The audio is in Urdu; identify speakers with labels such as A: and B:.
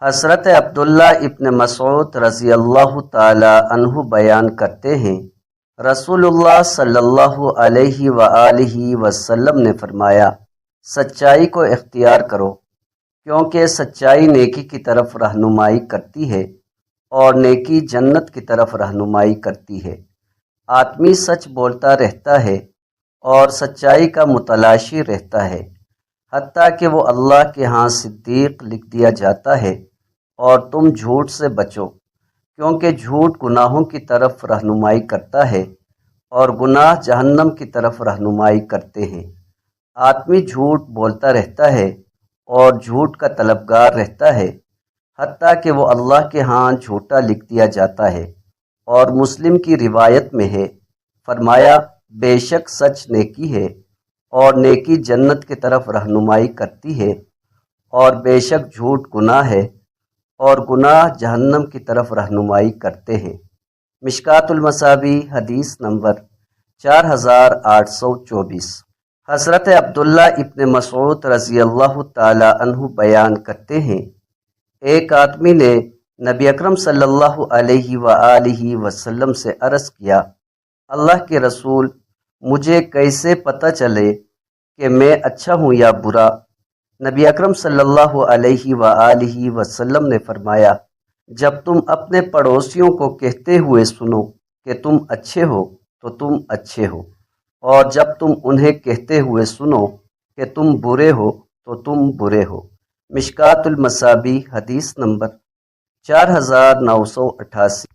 A: حضرت عبداللہ ابن مسعود رضی اللہ تعالی عنہ بیان کرتے ہیں، رسول اللہ صلی اللہ علیہ وآلہ وسلم نے فرمایا، سچائی کو اختیار کرو، کیونکہ سچائی نیکی کی طرف رہنمائی کرتی ہے اور نیکی جنت کی طرف رہنمائی کرتی ہے۔ آدمی سچ بولتا رہتا ہے اور سچائی کا متلاشی رہتا ہے، حتیٰ کہ وہ اللہ کے ہاں صدیق لکھ دیا جاتا ہے، اور تم جھوٹ سے بچو، کیونکہ جھوٹ گناہوں کی طرف رہنمائی کرتا ہے اور گناہ جہنم کی طرف رہنمائی کرتے ہیں۔ آدمی جھوٹ بولتا رہتا ہے اور جھوٹ کا طلبگار رہتا ہے، حتیٰ کہ وہ اللہ کے ہاں جھوٹا لکھ دیا جاتا ہے۔ اور مسلم کی روایت میں ہے، فرمایا، بے شک سچ نیکی ہے اور نیکی جنت کی طرف رہنمائی کرتی ہے، اور بے شک جھوٹ گناہ ہے اور گناہ جہنم کی طرف رہنمائی کرتے ہیں۔ مشکوٰۃ المصابیح حدیث نمبر 4824۔ حضرت عبداللہ ابن مسعود رضی اللہ تعالی عنہ بیان کرتے ہیں، ایک آدمی نے نبی اکرم صلی اللہ علیہ وآلہ وسلم سے عرض کیا، اللہ کے رسول، مجھے کیسے پتہ چلے کہ میں اچھا ہوں یا برا؟ نبی اکرم صلی اللہ علیہ وآلہ وسلم نے فرمایا، جب تم اپنے پڑوسیوں کو کہتے ہوئے سنو کہ تم اچھے ہو تو تم اچھے ہو، اور جب تم انہیں کہتے ہوئے سنو کہ تم برے ہو تو تم برے ہو۔ مشکوٰۃ المصابیح حدیث نمبر 4988۔